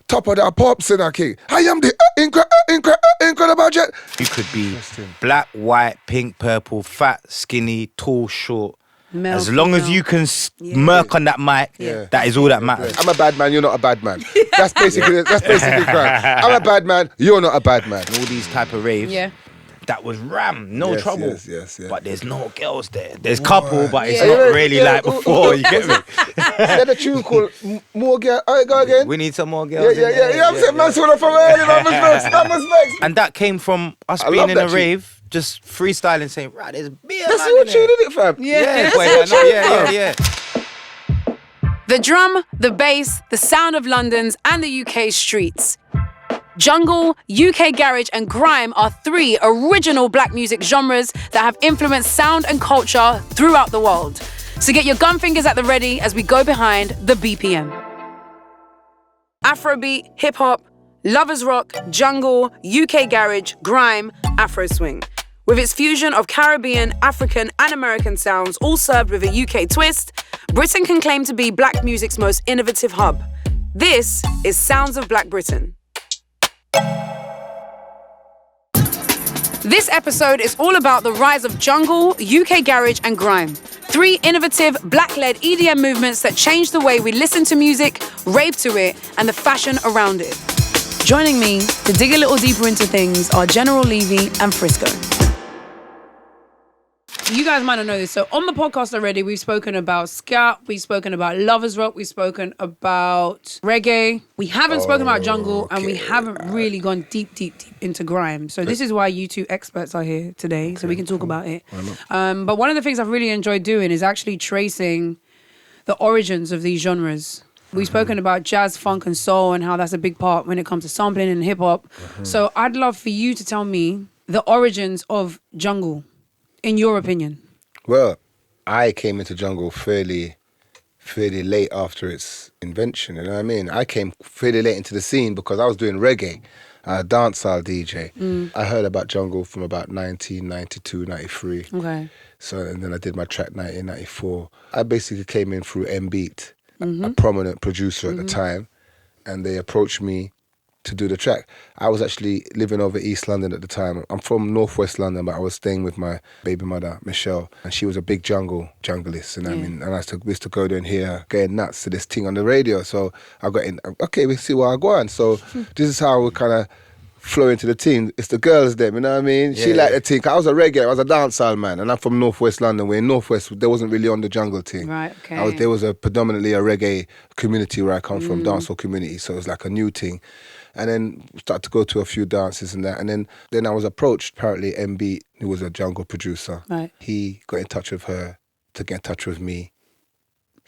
top of that pop singer king. I am the incredible jet. You could be black, white, pink, purple, fat, skinny, tall, short. Male, as long as you can murk on that mic, that is all that matters. I'm a bad man, you're not a bad man. That's basically Grime. I'm a bad man, you're not a bad man. All these type of raves. Yeah. That was ram, no trouble. Yes. But there's no girls there. There's couple, but it's not really like before. You get me? There's a tune called More Girls. All right, go again. We need some more girls. Yeah. I'm saying, man, sort of from early, respects. And that came from us being in a rave, just freestyling, saying, right, there's beer. That's your tune, isn't it, fam? Yeah. The drum, the bass, the sound of London's and the UK streets. Jungle, UK garage and grime are 3 original black music genres that have influenced sound and culture throughout the world. So get your gun fingers at the ready as we go behind the BPM. Afrobeat, hip-hop, lovers rock, jungle, UK garage, grime, Afro swing. With its fusion of Caribbean, African and American sounds all served with a UK twist, Britain can claim to be black music's most innovative hub. This is Sounds of Black Britain. This episode is all about the rise of jungle, UK garage and grime. 3 innovative, black-led EDM movements that changed the way we listen to music, rave to it, and the fashion around it. Joining me to dig a little deeper into things are General Levy and Frisco. You guys might not know this. So on the podcast already, we've spoken about ska, we've spoken about lovers rock, we've spoken about reggae. We haven't spoken about jungle, and we haven't really gone deep into grime. So this is why you 2 experts are here today, so we can talk about it. But one of the things I've really enjoyed doing is actually tracing the origins of these genres. We've spoken about jazz, funk, and soul, and how that's a big part when it comes to sampling and hip hop. So I'd love for you to tell me the origins of jungle. In your opinion? Well, I came into jungle fairly late after its invention, you know what I mean? I came fairly late into the scene because I was doing reggae, dancehall DJ. I heard about jungle from about 1992, 93. Okay. So, and then I did my track 1994. I basically came in through M-Beat, a prominent producer at the time, and they approached me to do the track. I was actually living over East London at the time. I'm from Northwest London, but I was staying with my baby mother, Michelle, and she was a big junglist, you know what I mean? And we used to go there and hear her getting nuts to this thing on the radio. So I got in, okay, we see where I go on. So this is how we kind of flow into the team. It's the girls them, you know what I mean? She liked the thing. I was a reggae, I was a dancehall man, and I'm from Northwest London, where in Northwest, there wasn't really on the jungle thing. Right, okay. There was predominantly a reggae community where I come from, dancehall community, so it was like a new thing. And then started to go to a few dances and that. And then I was approached, apparently M-Beat, who was a jungle producer. Right. He got in touch with her to get in touch with me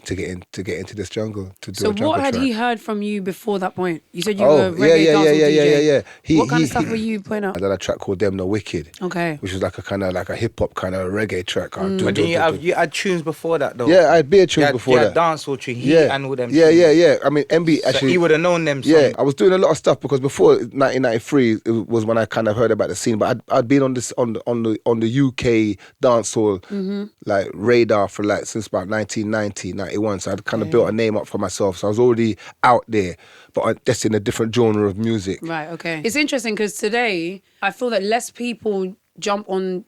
to get into this jungle, to do a jungle track. So what had he heard from you before that point? You said you were reggae dancehall DJ. Yeah. What kind of stuff were you putting out? I did a track called Them No Wicked. Okay. Which was like a kind of like a hip-hop kind of reggae track. But you had tunes before that though? Yeah, I had beer tunes before that. You had dancehall tunes, and all them tunes. Yeah. I mean, MB actually... So he would have known them songs. Yeah, I was doing a lot of stuff because before 1993 it was when I kind of heard about the scene, but I'd been on the UK dancehall like radar for like since about 1990, 91. So I'd kind of built a name up for myself. So I was already out there, but just in a different genre of music. Right, okay. It's interesting because today I feel that less people jump on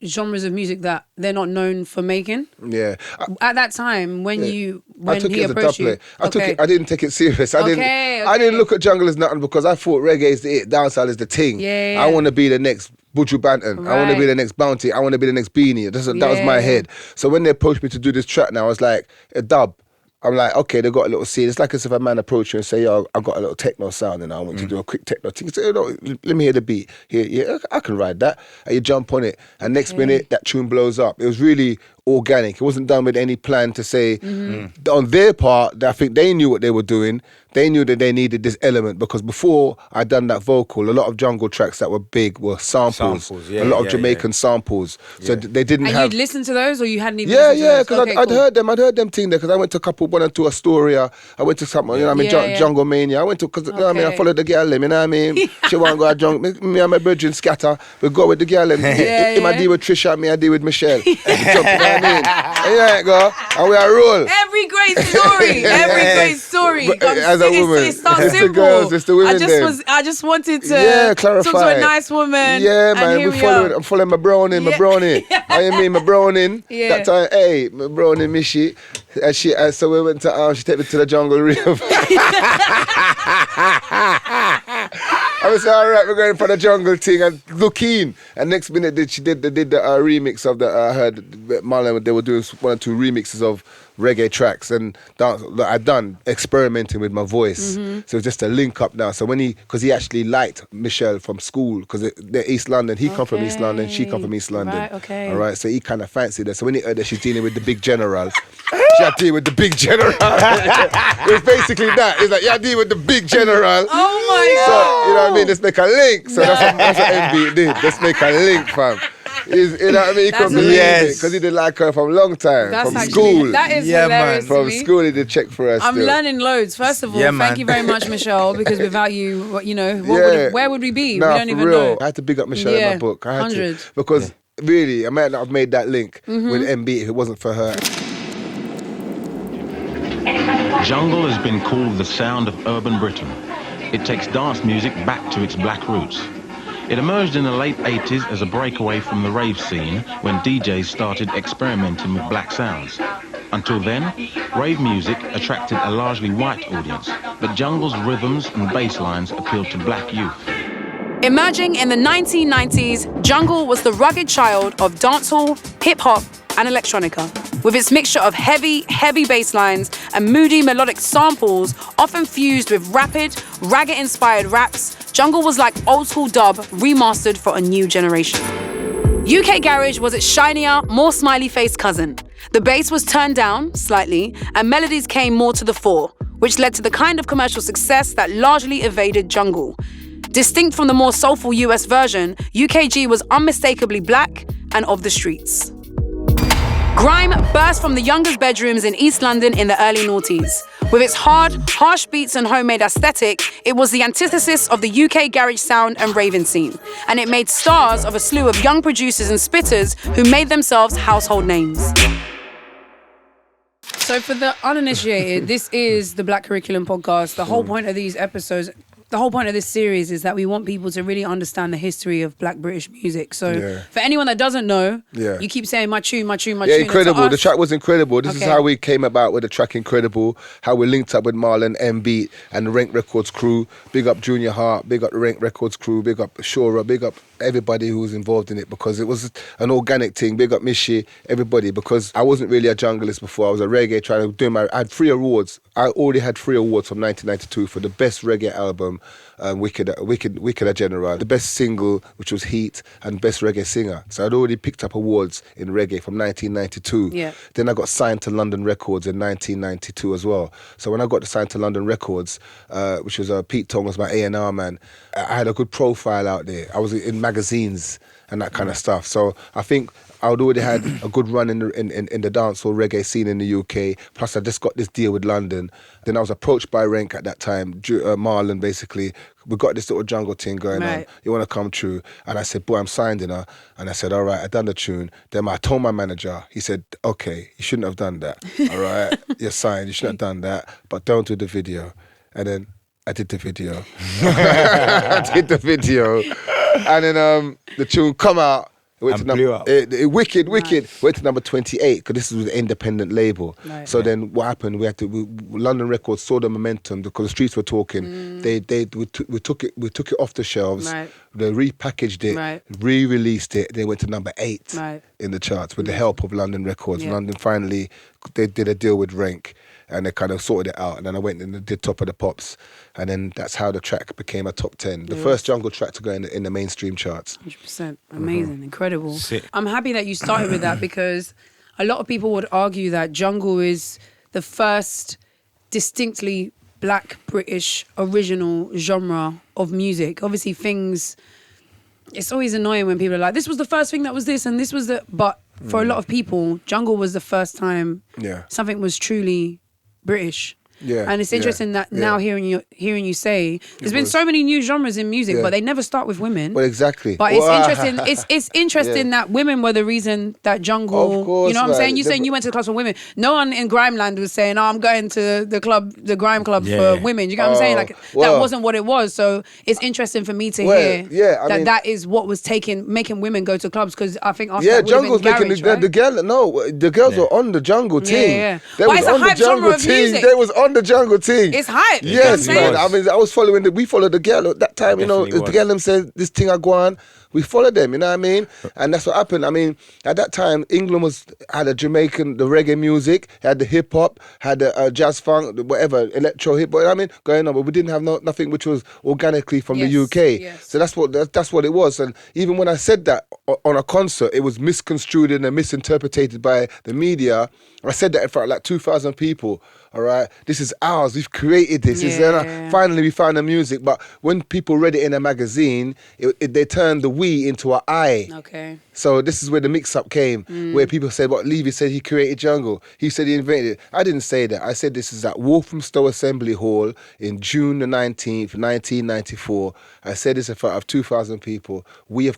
genres of music that they're not known for making. Yeah. At that time, when he approached you, I didn't take it serious. I didn't look at jungle as nothing because I thought reggae is the it, dancehall is the thing. Yeah. I want to be the next Buju Banton. Right. I want to be the next Bounty. I want to be the next Beanie. That was my head. So when they approached me to do this track now, I was like, a dub. I'm like, okay, they got a little scene. It's like as if a man approached you and say, yo, I got a little techno sound and I want to do a quick techno thing. So, let me hear the beat. Yeah, I can ride that. And you jump on it. And next minute, that tune blows up. It was really organic. It wasn't done with any plan to say, on their part, I think they knew what they were doing. They knew that they needed this element because before I'd done that vocal, a lot of jungle tracks that were big were samples. A lot of Jamaican samples. So they didn't have... And you'd listen to those or you hadn't even listened to those? Yeah, because I'd heard them thing there because I went to one or two Astoria. I went to something, Jungle Mania. I went to, because I followed the girl, you know what I mean? She want to go out jungle. Me and my brethren scatter. We go with the girl. I deal with Trisha, me I deal with Michelle. You know what I mean? And go, and we are roll. every great story, But, as a woman, it starts it's the simple. girls, it's the women then. I just wanted to clarify. talk to a nice woman. Yeah, and man, here we we following. are. I'm following my brownie, my brownie. I mean, my brownie. Yeah. That time, hey, my brownie, Mishi. And so we went to, she took me to the jungle river. I was all right, we're going for the jungle thing and looking. And next minute, they did the remix of the, I heard Marlon, they were doing 1 or 2 remixes of reggae tracks and dance that I'd done, experimenting with my voice. So it was just a link up now. So because he actually liked Michelle from school, because they're East London, he come from East London, she come from East London. Right, okay. All right, so he kind of fancied her. So when he heard that she's dealing with the big general, she had to deal with the big general. It was basically that. It's like, yeah, deal with the big general. Oh my So, God. you know what I mean? Let's make a link. So that's what MB did. Let's make a link, fam. You know what I mean? He couldn't believe it because he didn't like her from a long time. That's from actually, school. that is Yeah, hilarious man. to From me. school, he did check for us. I'm learning loads. First of all, Yeah, thank man. you very much, Michelle, because without you, you know, where would we be? Nah, we don't for even real. know. I had to big up Michelle in Yeah, my book. I had 100. to. Because really, I might not have made that link with MB if it wasn't for her. Jungle has been called the sound of urban Britain. It takes dance music back to its black roots. It emerged in the late 80s as a breakaway from the rave scene when DJs started experimenting with black sounds. Until then, rave music attracted a largely white audience, but Jungle's rhythms and bass lines appealed to black youth. Emerging in the 1990s, Jungle was the rugged child of dancehall, hip-hop, and electronica. With its mixture of heavy bass lines and moody melodic samples, often fused with rapid, ragga-inspired raps, Jungle was like old-school dub remastered for a new generation. UK Garage was its shinier, more smiley-faced cousin. The bass was turned down slightly, and melodies came more to the fore, which led to the kind of commercial success that largely evaded Jungle. Distinct from the more soulful US version, UKG was unmistakably black and of the streets. Grime burst from the youngest bedrooms in East London in the early noughties. With its hard, harsh beats and homemade aesthetic, it was the antithesis of the UK garage sound and raving scene, and it made stars of a slew of young producers and spitters who made themselves household names. So for the uninitiated, this is the Black Curriculum Podcast. The whole point of these episodes, the whole point of this series is that we want people to really understand the history of Black British music. So for anyone that doesn't know, you keep saying my tune. Yeah, incredible. The track was incredible. This is how we came about with the track Incredible, how we linked up with Marlon, M-Beat, and the Rank Records crew. Big up Junior Hart, big up the Rank Records crew, big up Shora, big up everybody who was involved in it, because it was an organic thing. Big up Mishi, everybody, because I wasn't really a junglist before. I was a reggae trying to do I had 3 awards. I already had 3 awards from 1992 for the best reggae album, Wicked General, the best single, which was Heat, and best reggae singer. So I'd already picked up awards in reggae from 1992. Yeah. Then I got signed to London Records in 1992 as well. So when I got signed to London Records, which was Pete Tong was my A&R man, I had a good profile out there. I was in magazines and that kind of stuff. So I think I'd already had a good run in the dancehall reggae scene in the UK. Plus, I just got this deal with London. Then I was approached by Rank at that time, Marlon, basically. We got this little jungle thing going on. You want to come true? And I said, boy, I'm signed in her. And I said, all right, I done the tune. Then I told my manager. He said, okay, you shouldn't have done that. All right, you're signed. You shouldn't have done that. But don't do the video. And then I did the video. I did the video. And then the tune come out. It went and to blew up. Wicked. Went to number 28 because this was an independent label. Right. So then what happened? London Records saw the momentum because the streets were talking. We took it off the shelves. Right. They repackaged it, Right. re-released it. They went to number 8 Right. in the charts with the help of London Records. Yeah. London finally they did a deal with Rank. And they kind of sorted it out. And then I went and did Top of the Pops. And then that's how the track became a top 10. The first jungle track to go in the mainstream charts. 100%. Amazing. Incredible. Sick. I'm happy that you started with that, because a lot of people would argue that jungle is the first distinctly Black British original genre of music. Obviously it's always annoying when people are like, this was the first thing that was this and this was the... But for a lot of people, jungle was the first time something was truly British. Yeah, And it's yeah, interesting that yeah. now hearing you say there's been was. so many new genres in music, Yeah. but they never start with women. Well, exactly. But it's interesting. It's interesting that women were the reason that jungle. Of course, you know what I'm man. saying? You saying you went to the clubs for women. No one in Grime Land was saying, "Oh, I'm going to the club, the Grime club for Yeah. women." You know what I'm saying? Like that well. wasn't what it was. So it's interesting for me to Well, hear yeah, I mean- that is what was making women go to clubs, because I think after Yeah, that would have Jungle's been making garage, the right? girl. No, the girls were on the Jungle team. yeah. They But was it's a on the hype genre Jungle of team. music. They was on the Jungle team. It's hype. you know what I'm Yes, saying? man. I mean, I was following we followed the girl at that time. You know, Definitely the was. girl them said this thing I go on. We followed them. You know what I mean? And that's what happened. I mean, at that time, England had a Jamaican, the reggae music, had the hip hop, had the jazz funk, whatever, electro hip. But I mean, going on, but we didn't have nothing which was organically from the UK. Yes. So that's what it was. And even when I said that on a concert, it was misconstrued and misinterpreted by the media. I said that in front of like 2,000 people. All right, this is ours. We've created this. Finally, we found the music. But when people read it in a magazine, they turned the we into an I. Okay. So this is where the mix-up came, where people said, "What Levy said he created jungle. He said he invented it." I didn't say that. I said this is at Walthamstow Assembly Hall in June the 19th, 1994. I said this in front of 2,000 people. We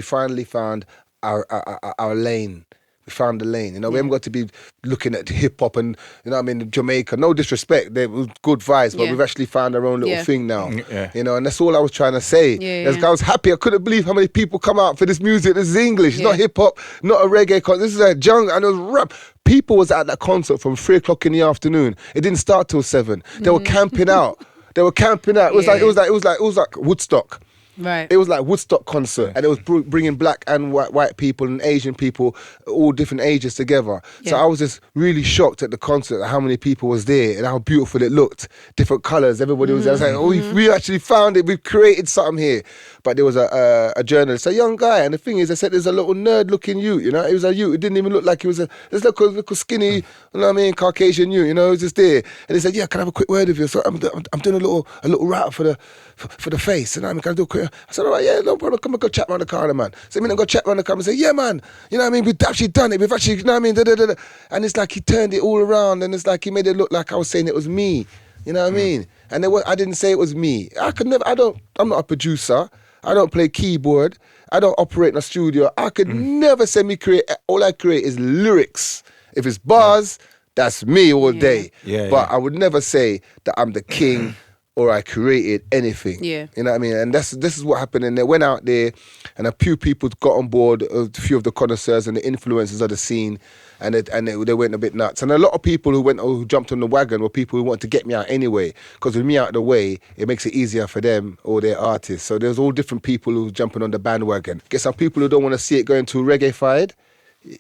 finally found our lane. We found the lane. You know, we haven't got to be looking at hip hop and, you know what I mean, Jamaica. No disrespect, they were good vibes, but we've actually found our own little thing now. Yeah. You know, and that's all I was trying to say. I was happy. I couldn't believe how many people come out for this music. This is English. It's not hip hop, not a reggae concert. This is a jungle, and it was rap. People was at that concert from 3 o'clock in the afternoon. It didn't start till 7. They were camping out. It was like Woodstock. Right. It was like Woodstock concert, and it was bringing black and white people and Asian people, all different ages together. So I was just really shocked at the concert, at how many people was there and how beautiful it looked. Different colours, everybody was there. I was like, oh, we actually found it. We've created something here. But there was a journalist, a young guy, and the thing is, they said there's a little nerd-looking youth. You know, he was a youth. It didn't even look like he was this little skinny, you know what I mean, Caucasian youth. You know, he was just there, and he said, "Yeah, can I have a quick word with you?" So I'm doing a little rap for the face, and I'm gonna do a quick. I said, "All right, yeah, no problem. Come and go chat around the corner, man." So I go chat around the corner and say, "Yeah, man, you know what I mean? We've actually done it. We've actually, you know what I mean?" Da. And it's like he turned it all around, and it's like he made it look like I was saying it was me. You know what I mean? And I didn't say it was me. I'm not a producer. I don't play keyboard. I don't operate in a studio. I could never say me create. All I create is lyrics. If it's bars, that's me all day. But I would never say that I'm the king or I created anything. Yeah. You know what I mean? And this is what happened. And they went out there, and a few people got on board, a few of the connoisseurs and the influencers of the scene, and they went a bit nuts. And a lot of people who jumped on the wagon were people who wanted to get me out anyway, because with me out of the way, it makes it easier for them or their artists. So there's all different people who jumping on the bandwagon. Get some people who don't want to see it going too reggae-fied.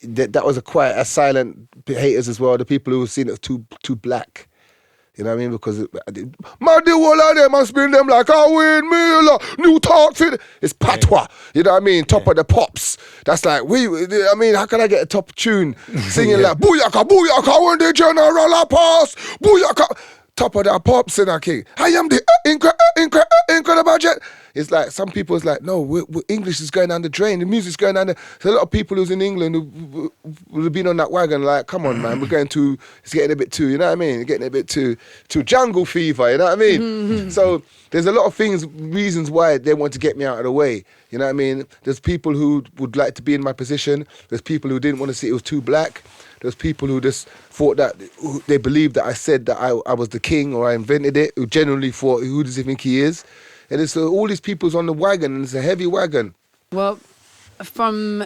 That was quite a silent haters as well. The people who seen it too black. You know what I mean? Because man, the whole of them must spin them like a windmill, new talks. It's patois. You know what I mean? Top of the pops. That's like, how can I get a top tune singing like, booyaka, booyaka, when the general a pass, booyaka. Top of the pops in a king. I am the incredible jet. It's like, some people is like, no, English is going down the drain. The music's going down the... So a lot of people who's in England who would have been on that wagon like, come on, man, it's getting a bit too, you know what I mean? Getting a bit too jungle fever, you know what I mean? So there's a lot of reasons why they want to get me out of the way. You know what I mean? There's people who would like to be in my position. There's people who didn't want to see it was too black. There's people who just thought that, they believed that I said that I was the king or I invented it, who genuinely thought, who does he think he is? And it's all these people's on the wagon, and it's a heavy wagon. Well, from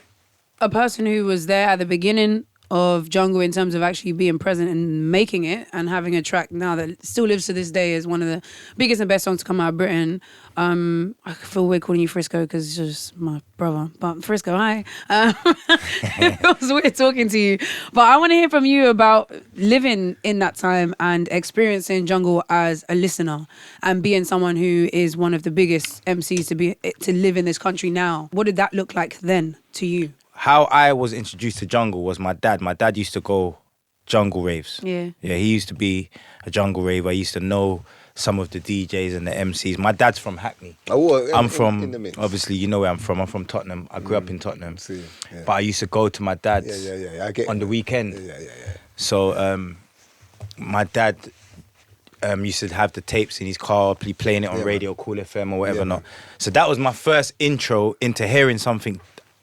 a person who was there at the beginning of jungle in terms of actually being present and making it and having a track now that still lives to this day as one of the biggest and best songs to come out of Britain. I feel weird calling you Frisco because it's just my brother. But Frisco, hi. It was weird talking to you. But I want to hear from you about living in that time and experiencing jungle as a listener and being someone who is one of the biggest MCs to live in this country now. What did that look like then to you? How I was introduced to jungle was my dad. My dad used to go jungle raves. Yeah. Yeah, he used to be a jungle raver. I used to know some of the DJs and the MCs. My dad's from Hackney. I'm from, in the mix. obviously, you know where I'm from. I'm from Tottenham. I grew up in Tottenham. Yeah. But I used to go to my dad's I get on the weekend. Yeah. So my dad used to have the tapes in his car, playing it on radio, Cool FM or whatever. Not. So that was my first intro into hearing something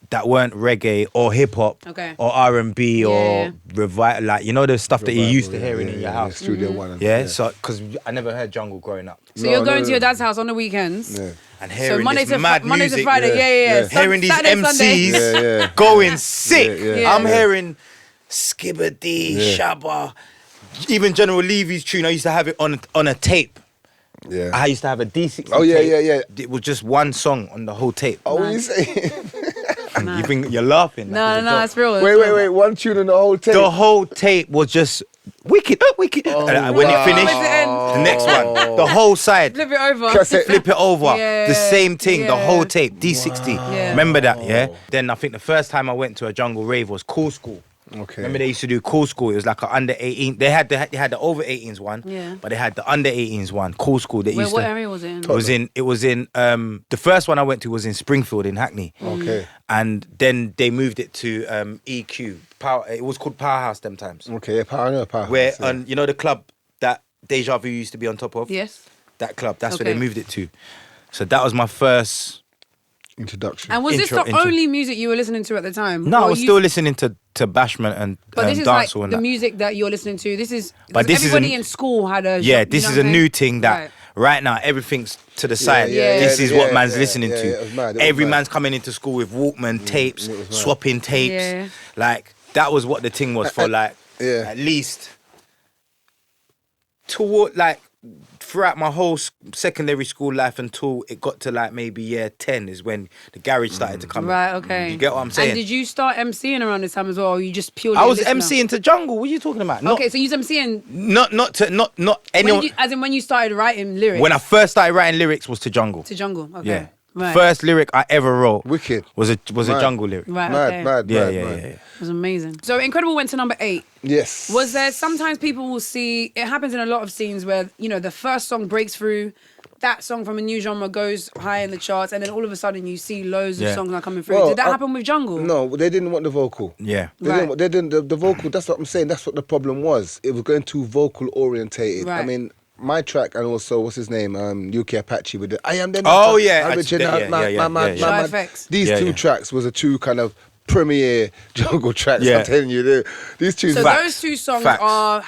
that weren't reggae or hip hop or R&B or revival, like the stuff that you used to hearing in your house. Studio One. So because I never heard jungle growing up. So you're going to your dad's house on the weekends. Yeah. And hearing Monday this mad Monday music, to Friday, hearing these Saturday, MCs going sick. I'm hearing Skibbity, Shabba, even General Levy's tune. I used to have it on a tape. Yeah. I used to have a D60 tape. It was just one song on the whole tape. Oh, what are you saying? You're laughing. No, it's real. Wait. One tune on the whole tape? The whole tape was just wicked. When it finished, the next one, the whole side. Flip it over. Flip it over. Yeah. The same thing, the whole tape, D60. Yeah. Remember that, yeah? Then I think the first time I went to a jungle rave was Cool School. Okay. Remember they used to do Cool School. It was like an under 18. They had the over 18s one, but they had the under 18s one. Cool School. What area was it in? It was in the first one I went to was in Springfield in Hackney. Okay. And then they moved it to EQ. It was called Powerhouse them times. Okay, Powerhouse. Where the club that Deja Vu used to be on top of? Yes. That club. That's where they moved it to. So that was my first introduction. And was this the only music you were listening to at the time? No, I was still listening to Bashment and But this is dancehall like and the that. music that you're listening to. This is Everybody in school had a this is a new thing that right now everything's to the side. This is what man's listening to. It was mad. Every man's coming into school with Walkman tapes, swapping tapes. Yeah. Like that was what the thing was for at least throughout my whole secondary school life until it got to like maybe year 10 is when the garage started to come in. Right, okay. You get what I'm saying? And did you start MCing around this time as well, or you just purely I was listener? MCing to jungle. What are you talking about? Okay, so you was MCing... Not anyone... as in when you started writing lyrics? When I first started writing lyrics was to jungle. To jungle, okay. Yeah. Right. First lyric I ever wrote Wicked. was a jungle lyric. Right, okay. Mad. Yeah. It was amazing. So Incredible went to number 8. Yes. Was there sometimes people will see, it happens in a lot of scenes where, the first song breaks through, that song from a new genre goes high in the charts, and then all of a sudden you see loads of songs are coming through. Well, Did that happen with Jungle? No, they didn't want the vocal. Yeah. They didn't. The vocal, that's what I'm saying. That's what the problem was. It was going too vocal orientated. Right. I mean, my track and also, what's his name? UK Apache with the I Am the Oh, yeah. Shy Effects. These two tracks was a two kind of premier jungle tracks. Yeah. I'm telling you, these two. So Facts. those two songs Facts. are,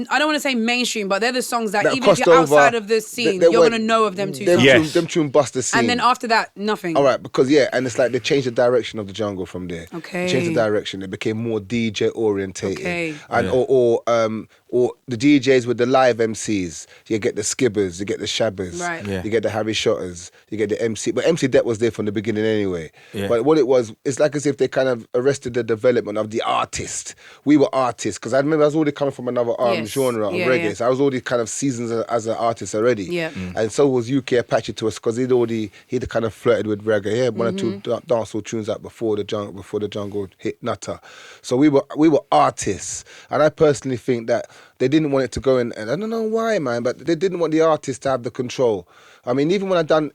I don't want to say mainstream, but they're the songs that even if crossed you're outside over, of the scene, they you're went- going to know of them two Them songs. Yes. them tune bust the scene. And then after that, nothing. All right, because and it's like they changed the direction of the jungle from there. Okay. They changed the direction. It became more DJ orientated. Okay. And or the DJs with the live MCs. You get the Skibbers, you get the Shabbers, Right. Yeah. you get the Harry Shotters, you get the MC. But MC Det was there from the beginning anyway. Yeah. But what it was, it's like as if they kind of arrested the development of the artist. We were artists because I remember I was already coming from another Yes. genre of Yeah, reggae. yeah. So I was already kind of seasoned as an artist already. Yeah. And so was UK Apache to us because he'd kind of flirted with reggae. He had one or two dancehall tunes out before the jungle hit Nutter. So we were artists, and I personally think that they didn't want it to go in, and I don't know why, man, but they didn't want the artist to have the control. I mean, even when I done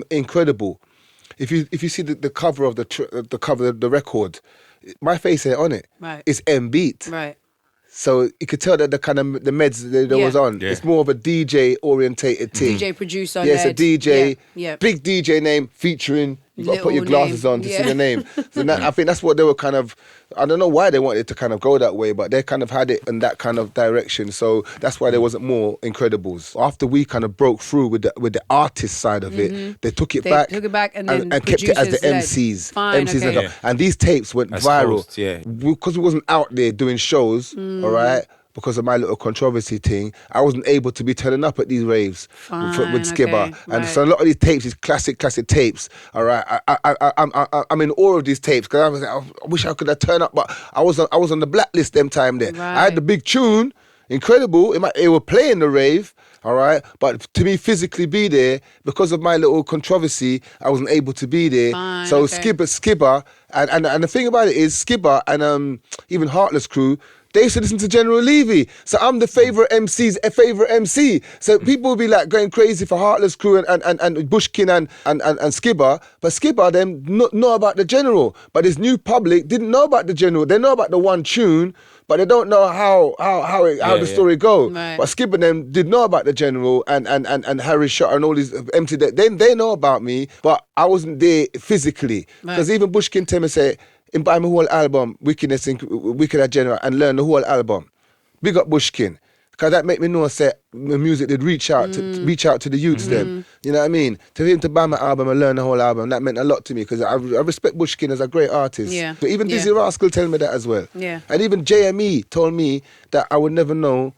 Incredible, if you see the cover of the cover of the record, my face ain't on it. Right. It's M beat. Right. So you could tell that the kind of the meds that was on. Yeah. It's more of a DJ orientated thing. DJ producer. Yeah, it's a led. DJ, Yeah. big DJ name featuring. You've got to put your Little glasses name. on to Yeah. see the name. So I think that's what they were kind of. I don't know why they wanted to kind of go that way, but they kind of had it in that kind of direction. So that's why there wasn't more Incredibles. After we kind of broke through with the artist side of it, they took it They back. took it back and then kept it as the producers led. MCs. Fine, MCs okay. and, and these tapes went As viral. hosts, yeah. Because we wasn't out there doing shows, all right? Because of my little controversy thing, I wasn't able to be turning up at these raves with Skibber. Okay, And right. so a lot of these tapes, these classic tapes, all right? I'm in awe of these tapes because I was like, I wish I could have turned up, but I was on the blacklist them time there. I had the big tune, Incredible. It were playing the rave, all right? But to me physically be there, because of my little controversy, I wasn't able to be there. Fine, So okay. Skibber, and the thing about it is Skibber and even Heartless Crew, they used to listen to General Levy. So I'm the favorite MC. So people will be like going crazy for Heartless Crew and Bushkin and Skibber, but Skibber them know about the General. But this new public didn't know about the General. They know about the one tune, but they don't know how the story goes. Right. But Skibber them did know about the General and Harry Shot and all these empty. They know about me, but I wasn't there physically. Because even Bushkin tell me say, buy my whole album, Wickedness in Wicked General, and learn the whole album. Big up Bushkin. Because that make me know that the music did reach out to the youths them. You know what I mean? To him to buy my album and learn the whole album, that meant a lot to me because I respect Bushkin as a great artist. Yeah. But even Dizzy Rascal tell me that as well. Yeah. And even JME told me that I would never know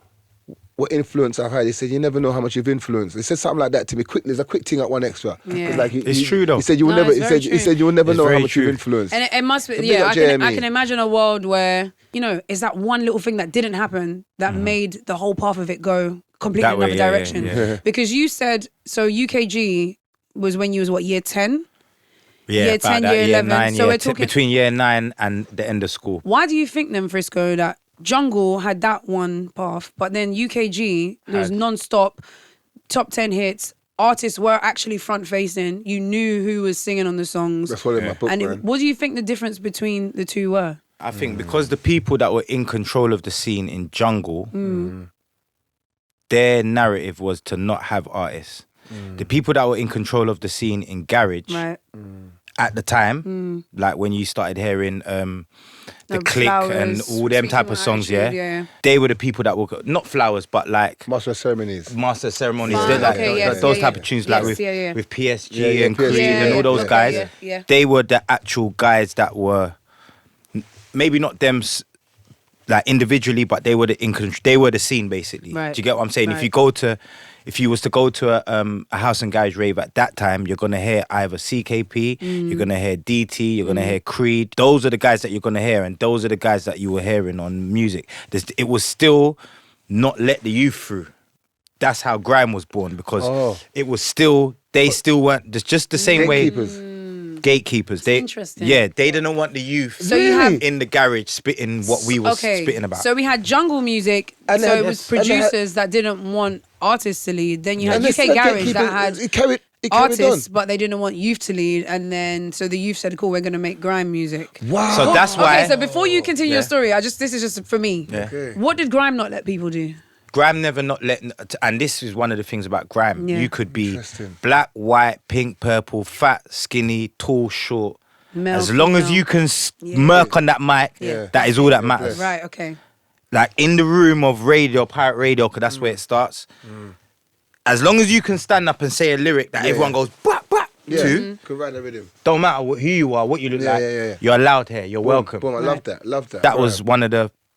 what influence I've had. He said, you never know how much you've influenced. He said something like that to me quickly. There's a quick thing at one extra. Yeah. Like It's true though. He said you will never. He said you will never know how much you've influenced. And it must be, So big up I JME. can imagine a world where, is that one little thing that didn't happen that made the whole path of it go completely That way, another yeah, direction. yeah. Because you said, so UKG was when you was what, year 10? Yeah, Year about 10, that, year 11. 9, So we're talking- between year 9 and the end of school. Why do you think then, Frisco, that Jungle had that one path, but then UKG, there was non-stop, top 10 hits, artists were actually front-facing, you knew who was singing on the songs. That's all in my book, And man. what do you think the difference between the two were? I think because the people that were in control of the scene in Jungle, their narrative was to not have artists. The people that were in control of the scene in Garage Right. at the time, like when you started hearing the Click Flowers, and all them Speak type My of songs, Attitude, yeah, they were the people that were not Flowers, but like Master of Ceremonies. Master Ceremonies, Fine, they're like okay, yes, those yeah, type yeah. of tunes, Yes, like yeah. with PSG Yeah, and PSG. Creed and all those okay, guys. yeah. They were the actual guys that were maybe not them like individually, but they were they were the scene basically. Right. Do you get what I'm saying? Right. If you was to go to a house and garage rave at that time, you're gonna hear either CKP, you're gonna hear DT, you're gonna hear Creed. Those are the guys that you're gonna hear, and those are the guys that you were hearing on music. It was still not let the youth through. That's how Grime was born, because it was still, they still weren't, just the same way. Gatekeepers. They, interesting. Yeah, they didn't want the youth So you have- in the garage spitting what we was spitting about. So we had jungle music, And so then- it was and then- producers that didn't want artists to lead. Then you had And UK this Garage that had it carried artists, on. but they didn't want youth to lead. And then, so the youth said, cool, we're going to make grime music. Wow. So that's why Okay, so before you continue your Yeah. story, this is just for me. Yeah. Okay. What did grime not let people do? Grime never not let, and this is one of the things about Grime. Yeah. You could be Interesting. black, white, pink, purple, fat, skinny, tall, short. Male, As long as female. you can murk on that mic, Yeah. that is all that matters. Right, okay. Like in the room of radio, pirate radio, because that's where it starts. As long as you can stand up and say a lyric that everyone goes, blah, blah, Yeah. to, Could ride the rhythm. don't matter who you are, what you look Yeah, like, yeah. you're allowed here, you're welcome. Boom, I love that. Love that. That was one of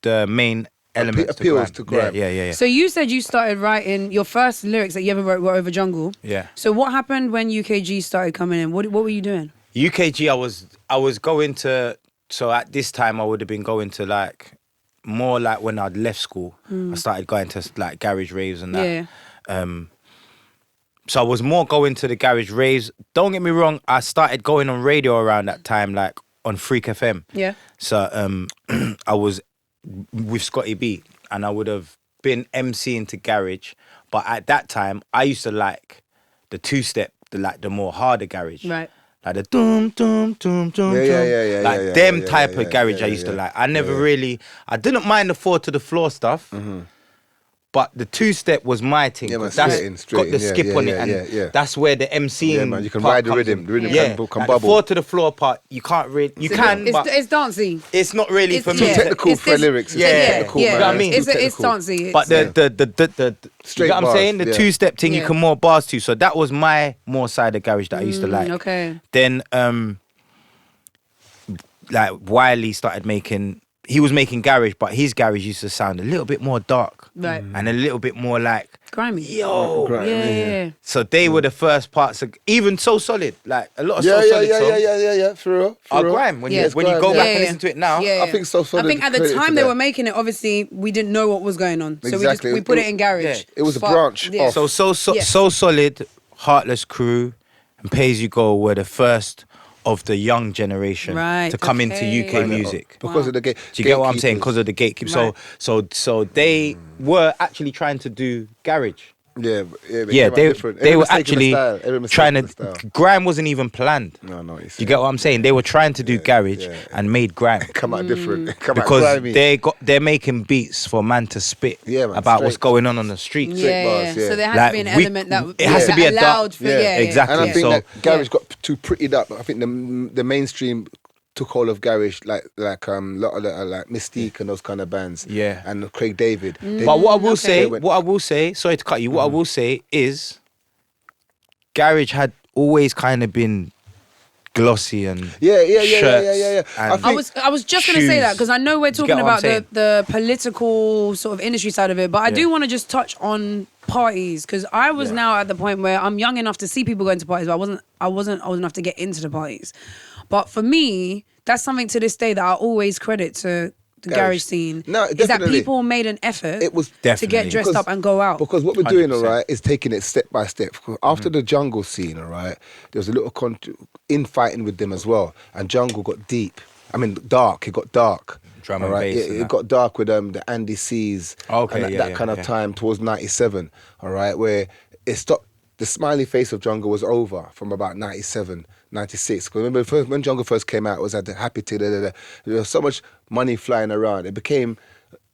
the main elements appeals to to Grime. Grime. Yeah. So you said you started writing, your first lyrics that you ever wrote were over jungle. Yeah. So what happened when UKG started coming in? What were you doing? UKG, I was going to, so at this time I would have been going to like, more like when I'd left school, I started going to like garage raves and that. Yeah. So I was more going to the garage raves. Don't get me wrong, I started going on radio around that time, like on Freak FM. Yeah. So I was with Scotty B, and I would have been MCing to garage, but at that time I used to like the two-step, the more harder garage. Right. Like the dum dum dum dum Yeah, like yeah, them yeah, type yeah, of garage yeah, I used to yeah. like. I never really, I didn't mind the 4 to the floor stuff, but the two-step was my thing. Yeah, man, 'cause that's straight got in, the yeah, skip yeah, on yeah, it, and yeah, yeah. that's where the MCing Yeah, man, you can part ride the comes rhythm. in. The rhythm Yeah, can like bubble. the 4 to the floor part, you can't really, you can, It's, but it's dancey. it's not really It's for too me. technical for lyrics. It's Yeah, too technical, yeah. man. You know what I mean? It's too technical. dancey. But the Straight you know what I'm bars, saying? The yeah. two-step thing, you Yeah. can more bars to. So that was my more side of garage that I used to like. okay. Then like Wiley started he was making garage, but his garage used to sound a little bit more dark. Right. And a little bit more like, Grimy. yo. Grime, Yeah. So they were the first parts of, even So Solid, like a lot of Yeah, So Solid songs yeah. For real. are Grime. When Yeah. you when you Grime, go yeah. back Yeah, and yeah. listen to it now, Yeah. I think So Solid I think at the credited time to they that. were making it, obviously, we didn't know what was going on. So Exactly. we put it in garage. Yeah. It was a But- branch yeah. off. So Yeah. Solid, Heartless Crew, and Pay As You Go were the first of the young generation to come into UK music. Because of the gate. Do you get what I'm saying? Because of the gatekeepers. Right. So they were actually trying to do garage. Yeah, they were actually trying to. Grime wasn't even planned. No. You get what I'm saying? They were trying to do garage and made grime. Come out different. Because they're making beats for man to spit about what's going on the streets. Yeah. So there has to be an element that it has to be allowed for. Exactly. And I think that garage got too prettied up. I think the mainstream took hold of garage like lot of like Mystique and those kind of bands. Yeah. And Craig David. But what I will say, sorry to cut you, what I will say is garage had always kind of been glossy and shirts. And I was just going to say that because I know we're talking about the political sort of industry side of it, but I do want to just touch on parties because I was now at the point where I'm young enough to see people going to parties, but I wasn't old enough to get into the parties. But for me, that's something to this day that I always credit to the garage scene. No, is that definitely. people made an effort It was to get dressed up and go out. Because what we're doing, 100%. all right, is taking it step by step. After the jungle scene, all right, there was a little infighting with them as well. And jungle got deep. I mean, dark. It got dark. Drum and bass. It got dark with the Andy C's. Okay, and that kind of time towards 97, all right, where it stopped. The smiley face of jungle was over from about 97, 96. Because remember, when jungle first came out, it was at the happy tea. There was so much money flying around. It became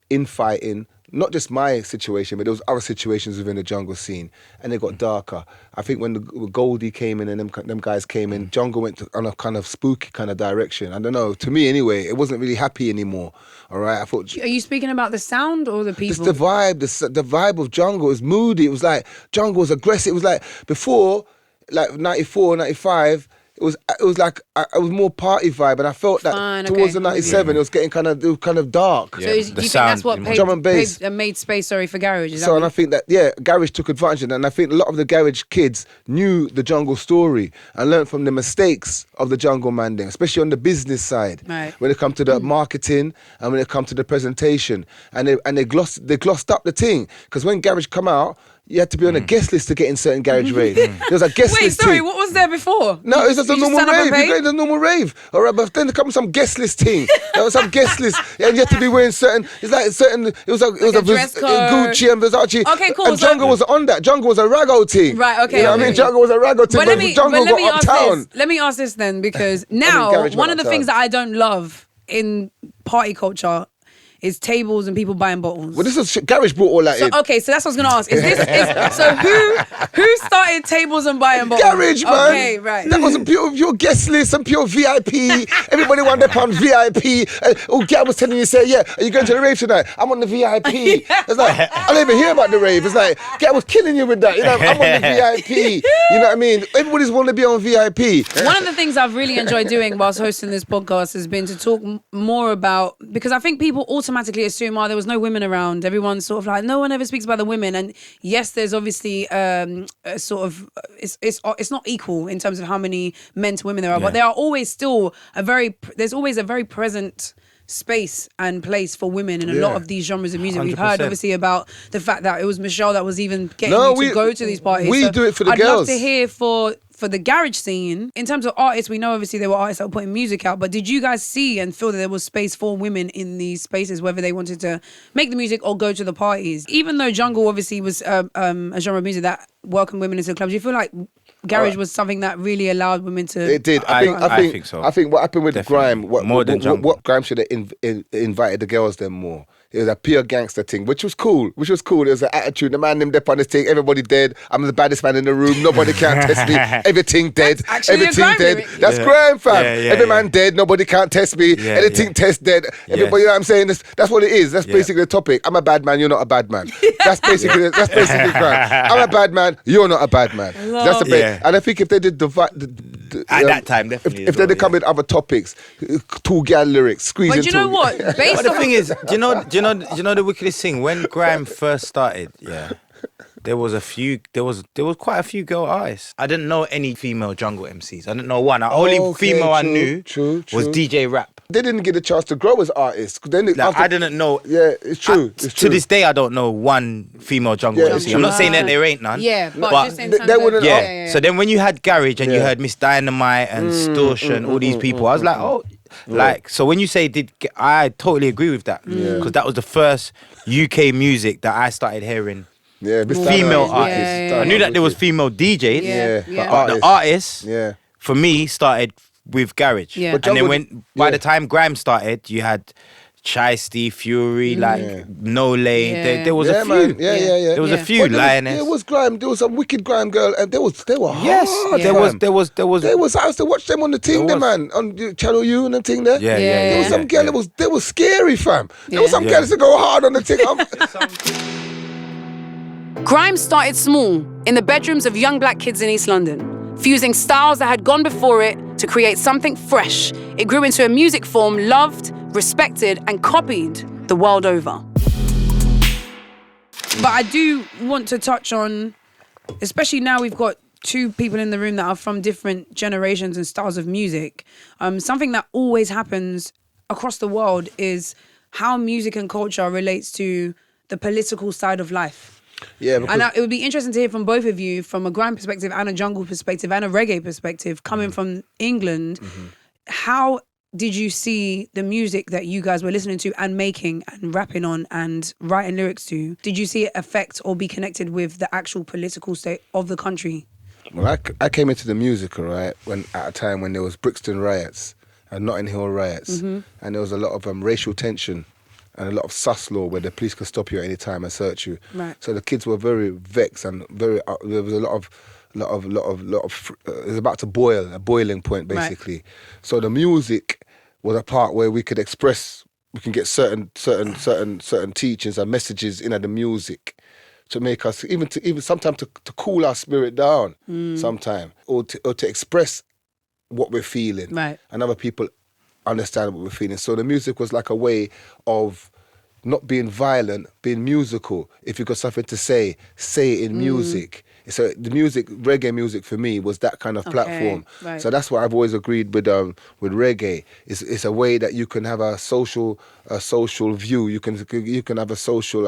infighting. Not just my situation, but there was other situations within the jungle scene, and it got darker. I think when the Goldie came in and them guys came in, jungle went on a kind of spooky kind of direction. I don't know. To me, anyway, it wasn't really happy anymore. All right, I thought. Are you speaking about the sound or the people? Just the vibe. The vibe of jungle was moody. It was like jungle was aggressive. It was like before, like 94, 95. It was like it was more party vibe, and I felt that towards the 97, it was getting kind of dark. So do you think that's what made space for garage? And I think that garage took advantage of that, and I think a lot of the garage kids knew the jungle story and learned from the mistakes of the jungle man then, especially on the business side. Right. When it comes to the marketing and when it comes to the presentation, and they glossed up the thing, because when garage come out, you had to be on a guest list to get in certain garage raves. There was a guest list. Wait, sorry, what was there before? No, it was just a normal rave. You go in the normal rave. All right, but then there comes some guest list thing. There was some guest list. And you had to be wearing certain, it was a dress code. Gucci and Versace. Okay, cool. And Jungle was on that. Jungle was a raggo thing. Right, okay. You know what I mean? Jungle was a raggo thing, but Jungle got uptown. Let me ask this then, because now, one of the things that I don't love in party culture is tables and people buying bottles. Well, this is garage brought all that in. Okay, so that's what I was gonna ask. So who started tables and buying bottles? Garage, man. Okay, right. That was a pure guest list and pure VIP. Everybody wanted their pound VIP. Gary was telling you, are you going to the rave tonight? I'm on the VIP. It's like, I don't even hear about the rave. It's like, Gary was killing you with that. You know, I'm on the VIP. You know what I mean? Everybody's want to be on VIP. One of the things I've really enjoyed doing whilst hosting this podcast has been to talk more about, because I think people automatically assume, there was no women around. Everyone's sort of like, no one ever speaks about the women. And yes, there's obviously a sort of, it's not equal in terms of how many men to women there are, but there are always still there's always a very present space and place for women in a lot of these genres of music. 100%. We've heard obviously about the fact that it was Michelle that was even getting you to go to these parties. We do it for the girls. I'd love to hear for the garage scene, in terms of artists, we know obviously there were artists that were putting music out, but did you guys see and feel that there was space for women in these spaces, whether they wanted to make the music or go to the parties? Even though jungle obviously was a genre of music that welcomed women into the clubs, do you feel like garage was something that really allowed women to... It did. I think so. I think what happened with Definitely. Grime, what Grime should have invited the girls then more. It was a pure gangster thing, which was cool. It was an attitude. The man named up on this thing, everybody dead. I'm the baddest man in the room. Nobody can test me. Everything dead. Everything dead. That's Grime, fam. Every man dead. Nobody can't test me. Anything test dead. Everybody, you know what I'm saying? That's what it is. That's basically the topic. I'm a bad man. You're not a bad man. That's basically Grime. I'm a bad man. You're not a bad man. That's the bit. And I think if they did at that time, definitely. If they come with other topics, two gal lyrics, squeeze into. But you know what? But the thing is, do you know the wickedest thing? When Grime first started, there was quite a few girl artists. I didn't know any female jungle MCs. I didn't know one. The only female I knew was DJ Rap. They didn't get a chance to grow as artists. Then I didn't know. Yeah, it's true. It's true. To this day, I don't know one female jungle MC. I'm not saying that there ain't none. Yeah, but just in terms they wouldn't. of, So then when you had Garage and you heard Miss Dynamite and Distortion, all these people, I was like, oh, like, so when you say I totally agree with that. Because that was the first UK music that I started hearing. Yeah, female artists. I knew that there was female DJs. But the artists, for me, started with Garage. Yeah. And then by the time Grime started, you had Shiesty, Fury, No Lane. There was a few. Man. There was a few. Lioness. There was Grime. There was some wicked Grime girl, and they were hard. Yes. There was. I used to watch them on the thing, there, man, on Channel U and the thing there. There was some girl. They was scary, fam. There was some girls that go hard on the thing. Grime started small in the bedrooms of young black kids in East London, fusing styles that had gone before it to create something fresh. It grew into a music form loved, respected, and copied the world over. But I do want to touch on, especially now we've got two people in the room that are from different generations and styles of music. Something that always happens across the world is how music and culture relates to the political side of life. Yeah, and it would be interesting to hear from both of you, from a grime perspective and a jungle perspective and a reggae perspective, coming from England. How did you see the music that you guys were listening to and making and rapping on and writing lyrics to? Did you see it affect or be connected with the actual political state of the country? Well, I came into the music, right, at a time when there was Brixton riots and Notting Hill riots, and there was a lot of racial tension and a lot of sus law where the police could stop you at any time and search you. Right. So the kids were very vexed and very. There was a lot of. It was about to boil, a boiling point basically. Right. So the music was a part where we could express. We can get certain teachings and messages in the music to make us even sometimes to cool our spirit down. Sometime or to express what we're feeling. Right. And other people understand what we're feeling. So the music was like a way of not being violent, being musical. If you've got something to say it in music. So the music, reggae music for me was that kind of platform. Right. So that's what I've always agreed with reggae. It's a way that you can have a social view. You can have a social,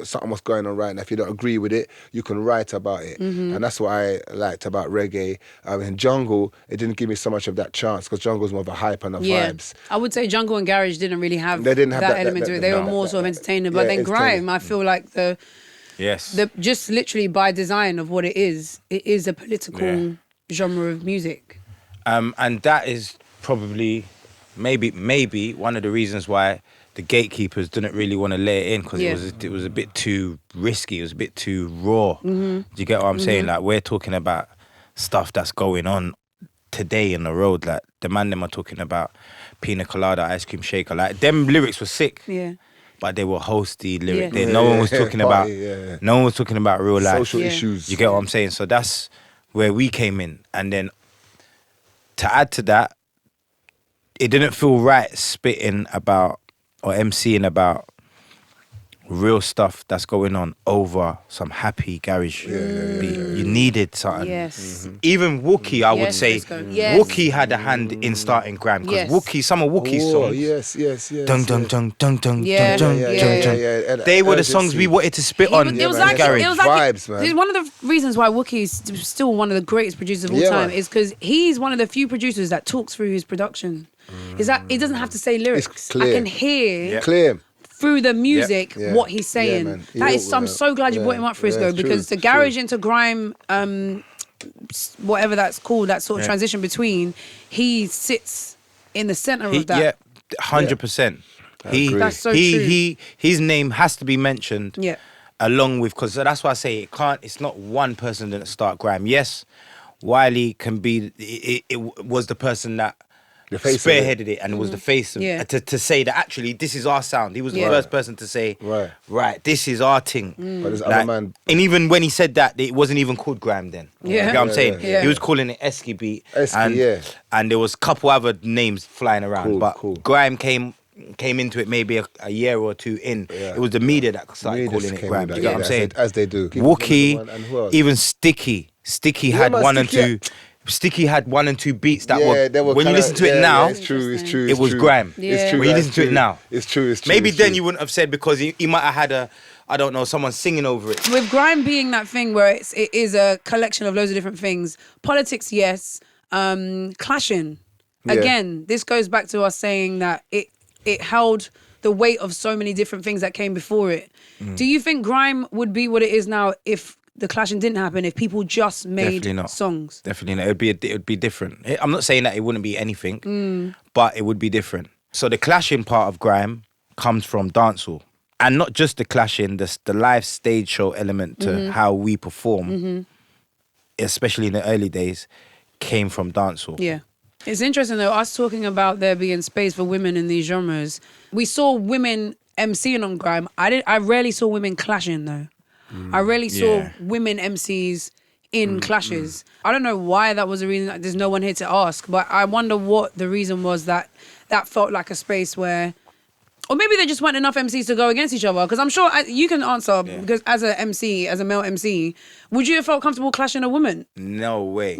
something what's going on right now. If you don't agree with it, you can write about it. And that's what I liked about reggae. In jungle, it didn't give me so much of that chance because jungle's more of a hype and a vibes. I would say jungle and garage didn't really have, that element to it. They were more sort of entertaining. But then grime, I feel like just literally by design of what it is a political genre of music. And that is probably maybe one of the reasons why the gatekeepers didn't really want to let it in, because it was a bit too risky, it was a bit too raw. Do you get what I'm saying? Like, we're talking about stuff that's going on today in the road. Like, the man them are talking about pina colada, ice cream shaker. Like, them lyrics were sick. Yeah. But they were hosty lyrics. No one was talking about no one was talking about real life. Social issues. You get what I'm saying? So that's where we came in. And then to add to that, it didn't feel right spitting about or MCing about real stuff that's going on over some happy garage beat. You needed something. Yes. Even Wookie, I would say, Wookie had a hand in starting grime, because Wookie, some of Wookie's songs. Yes. Dung dung dung dung dung dung dung. They were the songs we wanted to spit on. It was like vibes, man. One of the reasons why Wookie is still one of the greatest producers of all time is because he's one of the few producers that talks through his production. Is that he doesn't have to say lyrics. It's clear. I can hear clear through the music what he's saying. I'm so glad you brought him up, Frisco, because the garage into grime, whatever that's called, that sort of transition between, he sits in the center of that. Yeah, 100%. That's so true. His name has to be mentioned. Yeah. Along with, because that's why I say it's not one person that start grime. Yes, Wiley can be, it was the person that spearheaded it and was the face of to say that actually this is our sound. He was the first person to say, right, this is our thing. But this other man, and even when he said that, it wasn't even called grime then. You know what I'm saying? He was calling it Esky beat. And there was a couple other names flying around. Grime came into it maybe a year or two in. It was the media that started calling it grime. You know what I'm saying? As they do. Wookie, even Sticky had one and two. Sticky had 1 and 2 beats that they were when you kinda- listen to it yeah, now, it's true. it was grime. Yeah. It's true. When you that's listen to it true. now. It's true. Maybe it's then true. you wouldn't have said because he might have had I don't know, someone singing over it. With grime being that thing where it is a collection of loads of different things. Politics, yes. Clashing. Yeah. Again, this goes back to us saying that it held the weight of so many different things that came before it. Do you think grime would be what it is now if the clashing didn't happen, if people just made Definitely not. songs? Definitely not. It would be different. I'm not saying that it wouldn't be anything, but it would be different. So the clashing part of grime comes from dancehall. And not just the clashing, the live stage show element to how we perform, especially in the early days, came from dancehall. Yeah. It's interesting though, us talking about there being space for women in these genres. We saw women MCing on grime. I rarely saw women clashing though. I rarely saw Yeah. women MCs in clashes. I don't know why that was the reason. There's no one here to ask, but I wonder what the reason was that felt like a space where, or maybe there just weren't enough MCs to go against each other. Because I'm sure you can answer, because as a MC, as a male MC, would you have felt comfortable clashing a woman? No way.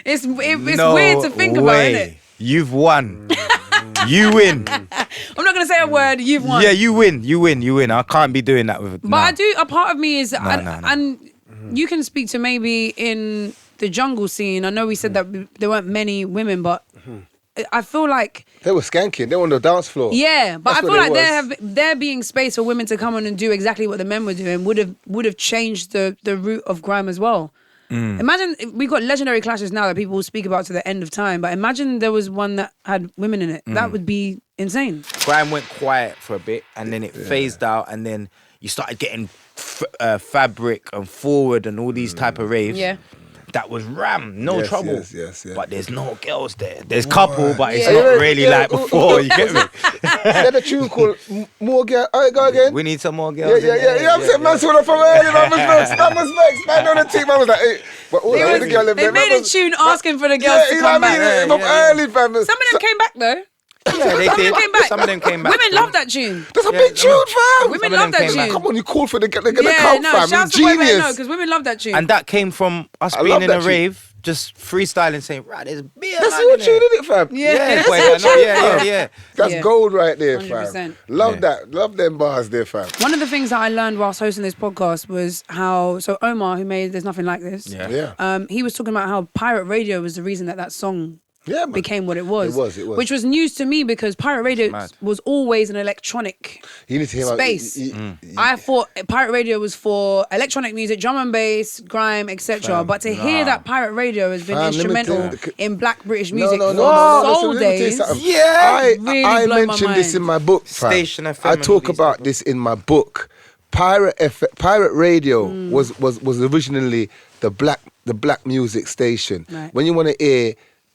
It's No weird to think about, way. isn't it? You've won. You win. I'm not going to say a word, you've won. Yeah, you win. I can't be doing that with. But I do, a part of me is, No. and you can speak to maybe in the jungle scene. I know we said that there weren't many women, but I feel like, They were skanking. They were on the dance floor. yeah, but That's I what feel it like was. there being space for women to come on and do exactly what the men were doing would have changed the root of grime as well. Imagine we got legendary clashes now that people will speak about to the end of time, but imagine there was one that had women in it. That would be insane. Grime went quiet for a bit, and then it phased out, and then you started getting Fabric and Forward and all these type of raves. Yeah. That was ram, no Yes, trouble. yes. But there's no girls there. There's couple, but it's Yeah. not really like before. You get me? They had a tune called More Girl. All right, go again. We need some more girls. Yeah. I'm saying, man, saw that from early. Man was vexed. Man on the team, man was like, hey. But all the girl in They there, man made a was- tune asking for the girls to you know come what I back. mean? From early, fam. Some of them came back though. Yeah, they did. Came back. Some of them came back. Women love that tune. That's a big tune, fam. Women of love them that came tune. back. Come on, you called for the girl to Yeah, come, no, fam. shouts You're to women, genius. no, because women love that tune. And that came from us I being love in a that tune. rave, just freestyling, saying, right, there's beer. That's man your in tune, there." isn't it, fam? Yeah, That's boy, your I know. tune, Yeah. fam. That's Yeah. gold right there, 100%. fam. Love that. Love them bars there, fam. One of the things that I learned whilst hosting this podcast was how, so Omar, who made There's Nothing Like This, Yeah. he was talking about how pirate radio was the reason that song Yeah, man. became what it was. It was. Which was news to me because pirate radio mad. was always an electronic You need to hear space. I thought pirate radio was for electronic music, drum and bass, grime, etc. But to hear that pirate radio has been Fam, let me instrumental tell you, in Black British music No. for Listen, soul let me tell you days. something. Yeah. Really I blow my mentioned this mind. in my book, fam. Station FM I and talk all these about type of- this in my book. Pirate radio was originally the black music station. Right. When you want to hear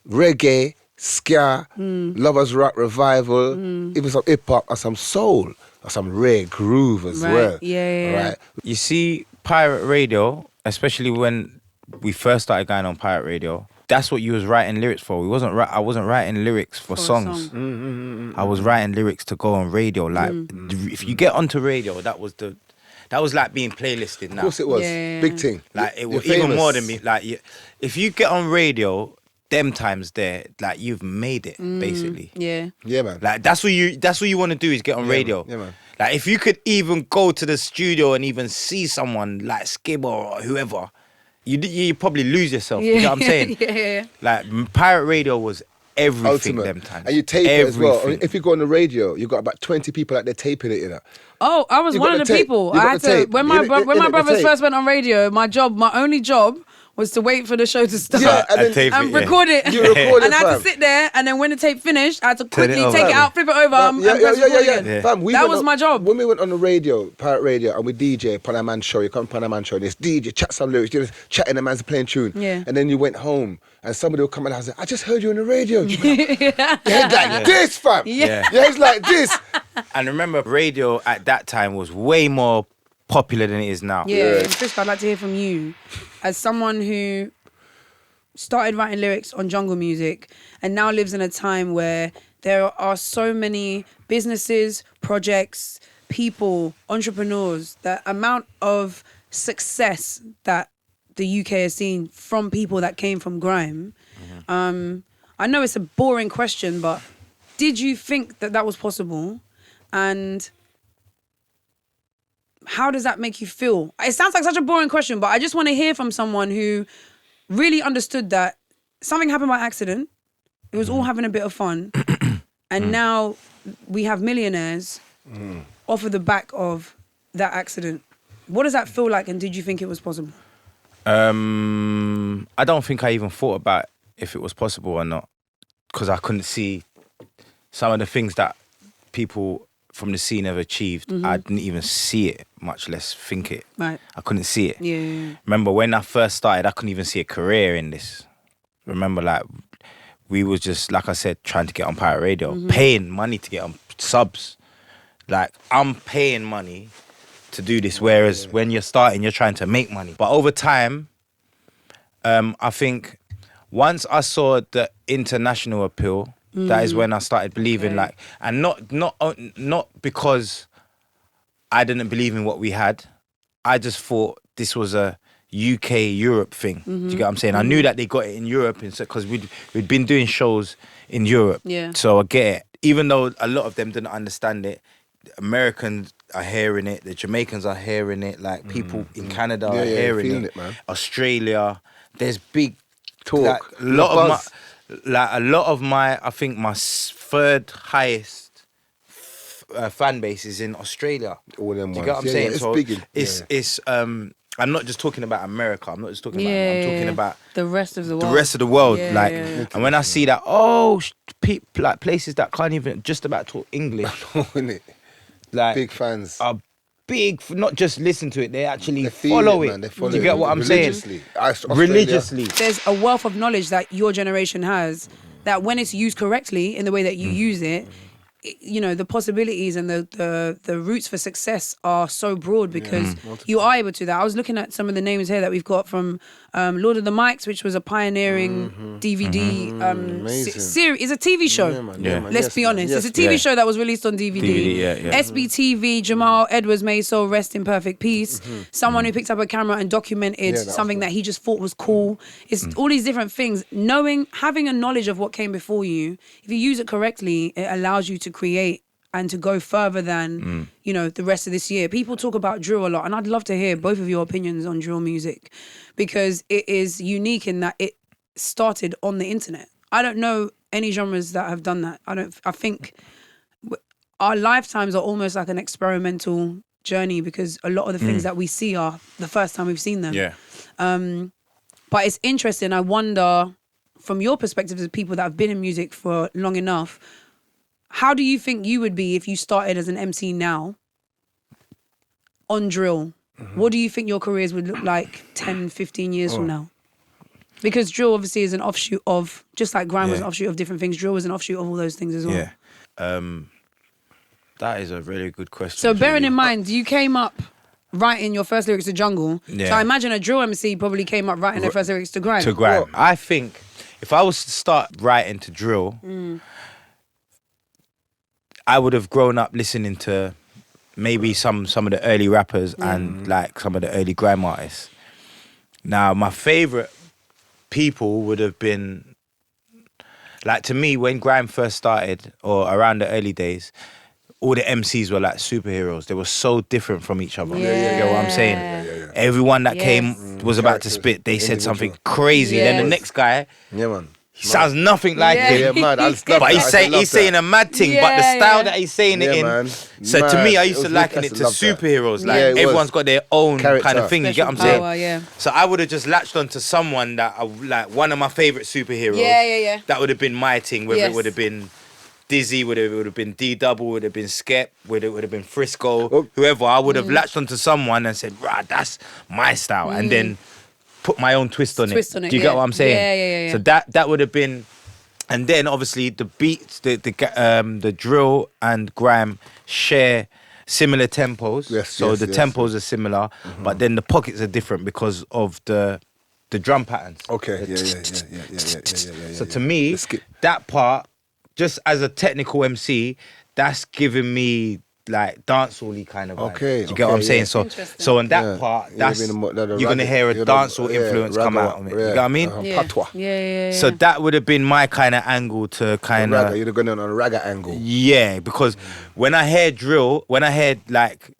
reggae, ska, lovers rock revival, even some hip hop or some soul or some rare groove as Right. well. Yeah. Right. You see, pirate radio, especially when we first started going on pirate radio, that's what you was writing lyrics for. I wasn't writing lyrics for For a songs. song. I was writing lyrics to go on radio. Like, if you get onto radio, that was like being playlisted now. Of course it was. Yeah. Big thing. Like, it You're was even famous. more than me. Like, if you get on radio, them times there, like, you've made it basically. Yeah. Yeah, man. Like, that's what you want to do is get on radio. Yeah, man. Like, if you could even go to the studio and even see someone like Skibber or whoever, you probably lose yourself. You know what I'm saying? Yeah. Like, pirate radio was everything Ultimate. them times. And you tape it as well. Everything. If you go on the radio, you got about 20 people out there taping it, you know. Oh, I was You one got of the the tape. people. You I got had the to tape. when You my did- when you my did the brothers tape. first went on radio. My only job was to wait for the show to start. Yeah, and then- tape and it, yeah. record it. You record it, and I had to fam. sit there, and then when the tape finished, I had to Turn quickly it over. take it out, flip it over, Fam, and press record again. Yeah. Fam, we That went was on- my job. When we went on the radio, pirate radio, and we DJ Panaman show, you come Panaman show, this DJ, chat some lyrics, you just chatting, the man's playing tune. Yeah. And then you went home, and somebody will come in and say, I just heard you on the radio. Your head like this, fam. Yeah. Your head's like this. And remember, radio at that time was way more popular than it is now. Yeah, and Frisco, I'd like to hear from you as someone who started writing lyrics on jungle music and now lives in a time where there are so many businesses, projects, people, entrepreneurs, the amount of success that the UK has seen from people that came from grime. I know it's a boring question, but did you think that was possible? And how does that make you feel? It sounds like such a boring question, but I just want to hear from someone who really understood that something happened by accident. It was all having a bit of fun. And now we have millionaires off of the back of that accident. What does that feel like, and did you think it was possible? I don't think I even thought about if it was possible or not, because I couldn't see some of the things that people from the scene have achieved. I didn't even see it, much less think it. Right. I couldn't see it. Yeah. Remember when I first started, I couldn't even see a career in this. Remember, like, we was just, like I said, trying to get on pirate radio, paying money to get on subs. Like, I'm paying money to do this, whereas when you're starting, you're trying to make money. But over time, I think once I saw the international appeal, that is when I started believing, like, and not because I didn't believe in what we had. I just thought this was a UK Europe thing. Do you get what I'm saying? I knew that they got it in Europe because we'd been doing shows in Europe. Yeah. So I get it. Even though a lot of them didn't understand it, the Americans are hearing it, the Jamaicans are hearing it, like people in Canada are hearing it, man. Australia. There's big talk. Like, a lot of my, I think my third highest fan base is in Australia. All them Do you ones. get what I'm saying? It's so big. it's I'm not just talking about America. I'm not just talking about. I'm talking about the rest of the world. the rest of the world. Yeah, like, yeah. and when I see that, like places that can't even just about talk English, Innit? like Big fans. are big. Not just listen to it, they actually They feel follow it. man. They follow Do you get what I'm saying? Australia. Religiously. There's a wealth of knowledge that your generation has that when it's used correctly in the way that you use it, you know, the possibilities and the routes for success are so broad because you are able to that. I was looking at some of the names here that we've got from Lord of the Mics, which was a pioneering DVD series. It's a TV show. Let's be honest. It's a TV show that was released on DVD. SBTV, Jamal Edwards, may his soul rest in perfect peace. Someone who picked up a camera and documented something that he just thought was cool. It's all these different things. Having a knowledge of what came before you, if you use it correctly, it allows you to create and to go further than you know, the rest of this year. People talk about drill a lot, and I'd love to hear both of your opinions on drill music because it is unique in that it started on the internet. I don't know any genres that have done that. I think our lifetimes are almost like an experimental journey because a lot of the things that we see are the first time we've seen them. But it's interesting. I wonder, from your perspective as people that have been in music for long enough, how do you think you would be if you started as an MC now on drill? What do you think your careers would look like 10, 15 years from now? Because drill obviously is an offshoot of, just like grime was an offshoot of different things, drill was an offshoot of all those things as well. Yeah. That is a really good question. So bearing in mind, you came up writing your first lyrics to Jungle. Yeah. So I imagine a drill MC probably came up writing their first lyrics to grime. To grime. I think if I was to start writing to drill, I would have grown up listening to maybe some of the early rappers and like some of the early grime artists. Now, my favourite people would have been, like, to me, when grime first started, or around the early days, all the MCs were like superheroes. They were so different from each other. You know what I'm saying? Everyone that came was about to spit. They said something crazy. Then the next guy, he sounds nothing like him. But he's saying a mad thing. But the style that he's saying it in. Man. So to me, I used to liken it to superheroes. Like, everyone's got their own kind of thing. You get what I'm saying? So I would have just latched onto someone that, like, one of my favourite superheroes. That would have been my thing. Whether it would have been Dizzy, would have been D-Double, would have been Skep, would have been Frisco, whoever. I would have latched onto someone and said, "Rah, that's my style," and then put my own twist on it. Do you get what I'm saying? So that would have been, and then obviously the beats, the drill and grime share similar tempos. So the tempos are similar, but then the pockets are different because of the drum patterns. So to me, that part, just as a technical MC, that's giving me like dancehall-y kind of vibe. Okay, Do you get what I'm okay, saying? yeah. So on that part, that's being the you're gonna ragga- hear a you're the- dancehall yeah, influence come ragga- out of it. You yeah, get what I mean? Patois. Yeah. So that would have been my kind of angle to kind Ragga, of you'd have gone on a ragga angle. yeah, because when I hear drill, when I hear like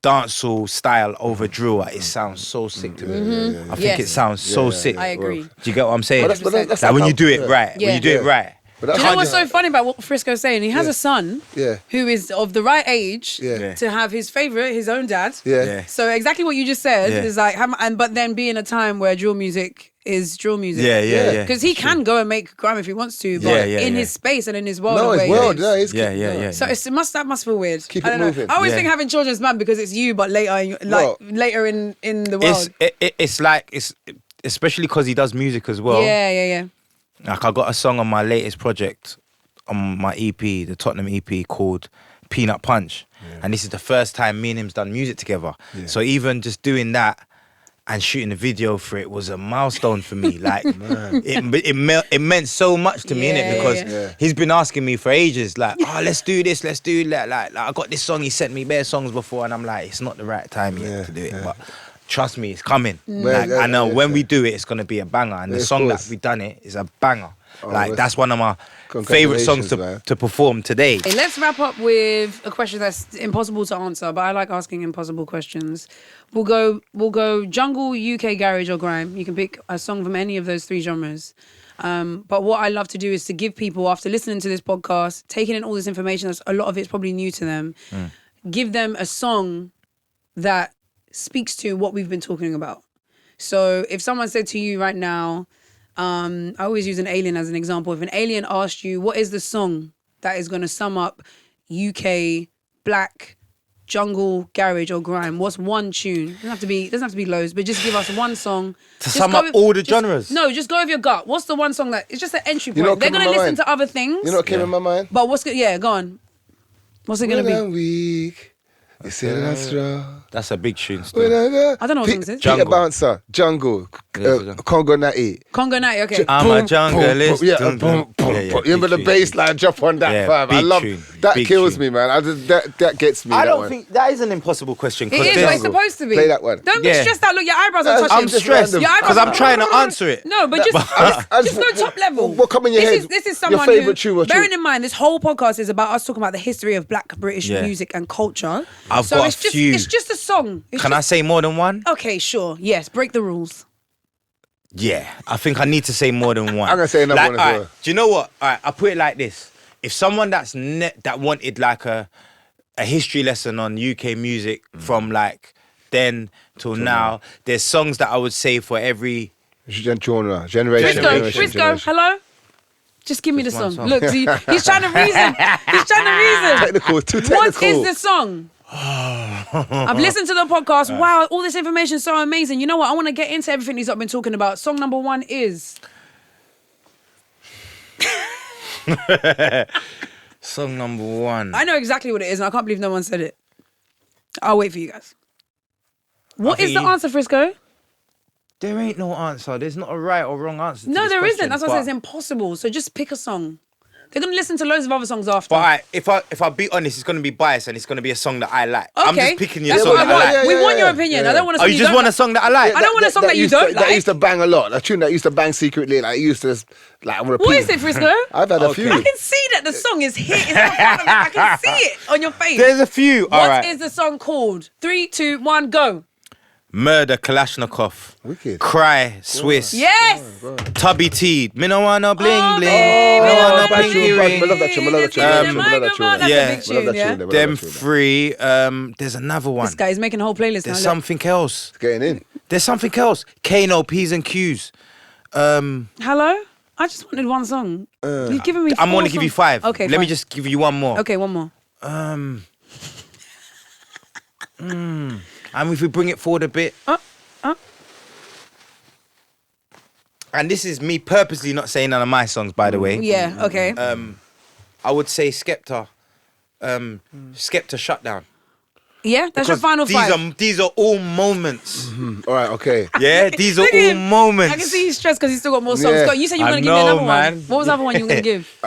dancehall style over drill, it sounds so sick to me. I think it sounds so sick. I agree. Do you get what I'm saying? But that's like when how- you do it yeah. right, when you do it right. But Do that's you know how what's so funny about what Frisco's saying? He has a son Yeah. who is of the right age Yeah. to have his favourite, his own dad. Yeah. Yeah. So exactly what you just said Yeah. is like, but then be in a time where drill music is drill music. Yeah. Because he can go and make grime if he wants to, but in his space and in his world. No, of it's where he world. lives. Yeah, it's Yeah. So that must feel weird. Keep I it don't know. moving. I always Yeah. think having children's man because it's you, but later, later in the world. It's like it's especially because he does music as well. Yeah. Like I got a song on my latest project, on my EP, the Tottenham EP called Peanut Punch, and this is the first time me and him's done music together. So even just doing that and shooting a video for it was a milestone for me. Like it meant so much to me, innit? Because he's been asking me for ages, like, oh, let's do this, let's do that. Like I got this song, he sent me bare songs before, and I'm like, it's not the right time yet to do it, but trust me, it's coming. Like, I know when we do it, it's gonna be a banger, and the song that we done it is a banger. Like that's one of my favorite songs to perform today. Hey, let's wrap up with a question that's impossible to answer, but I like asking impossible questions. We'll go jungle, UK garage, or grime. You can pick a song from any of those three genres. But what I love to do is to give people, after listening to this podcast, taking in all this information, that's a lot of it's probably new to them, give them a song that speaks to what we've been talking about. So if someone said to you right now, I always use an alien as an example. If an alien asked you, what is the song that is going to sum up UK, black, jungle, garage, or grime? What's one tune? Doesn't have to be loads, but just give us one song. To sum up all the genres? No, just go with your gut. What's the one song that, it's just an entry You know point. what They're came going in to my listen mind? to other things. You know what came in my mind? But what's good? Yeah, go on. What's it going to When be? I'm weak, you say that I'm strong. That's a big tune When still. I don't know what song this is. Peter Bouncer, Jungle, Congo Natty. Congo Night, okay. I'm a junglist. Yeah, boom. You remember the bass line drop on that, Yeah, fam? I big love tune, that. big Kills tune. me, man. That gets me. I that don't one. think that is an impossible question. It is, but it's supposed to be. Play that one. Don't be Yeah. stressed out. Look, your eyebrows are I'm touching. I'm stressed random. Your eyebrows because I'm are- trying to answer it. No, but just go top level. What come in your head? This is Your someone favourite who, tune? What bearing tune? in mind, this whole podcast is about us talking about the history of Black British Yeah. music and culture. I've so got a it's just, few. It's just a song. It's Can I just, say more than one? Okay, sure. Yes, break the rules. Yeah, I think I need to say more than one. I'm gonna say another one as alright, well. Do you know what? All right, I'll put it like this. If someone that wanted like a history lesson on UK music from like then till now, there's songs that I would say for every... Genre, generation. Frisco, hello? Just give me the Just one song. song. Look, see, he's trying to reason. He's trying to reason. Technical, too technical. What is the song? I've listened to the podcast. Wow, all this information is so amazing. You know what? I want to get into everything these have been talking about. Song number one is... Song number one. I know exactly what it is, and I can't believe no one said it. I'll wait for you guys. What is the answer, Frisco? There ain't no answer. There's not a right or wrong answer. No, to this there question, isn't. That's why I but- say it's impossible. So just pick a song. They're gonna listen to loads of other songs after. But alright, if I be honest, it's gonna be biased and it's gonna be a song that I like. I'm Okay. just picking your That's song what that I want. I like. We want your opinion. I don't want to. Oh, you just want a song that I like? I don't want a song that you don't That like. used to bang a lot. A tune that used to bang secretly. Like, it used to, like, on repeat. What is it, Frisco? I've had a Okay. few. I can see that the song is hit. It's in front of me. I can see it on your face. There's a few. What Alright. is the song called? 3, 2, 1, go. Murder, Kalashnikov. Wicked. Cry, Swiss. Yes. Tubby T. Me no wanna bling Oh, bling. baby, Me no oh, wanna baby. pinky ring. I love that tune. I love that tune. That's I love that tune. a Yeah. big tune, yeah? Them three. There's another one. This guy is making a whole playlist now. There's look. something else. Getting in. There's something else. Kano, P's and Q's. Hello? I just wanted one song. You've given me I'm four gonna give you songs. 5. Okay, Let me fine. just give you one more. Okay, one more. And if we bring it forward a bit. And this is me purposely not saying none of my songs, by the way. Yeah, okay. I would say Skepta. Skepta Shutdown. Yeah, that's your Because final five. these are all moments. All right, okay. Yeah, these are Look at all him. moments. I can see he's stressed because he's still got more songs. Yeah. Go, you said you were I going to give me know, another man. one. What was the other one you were going to give?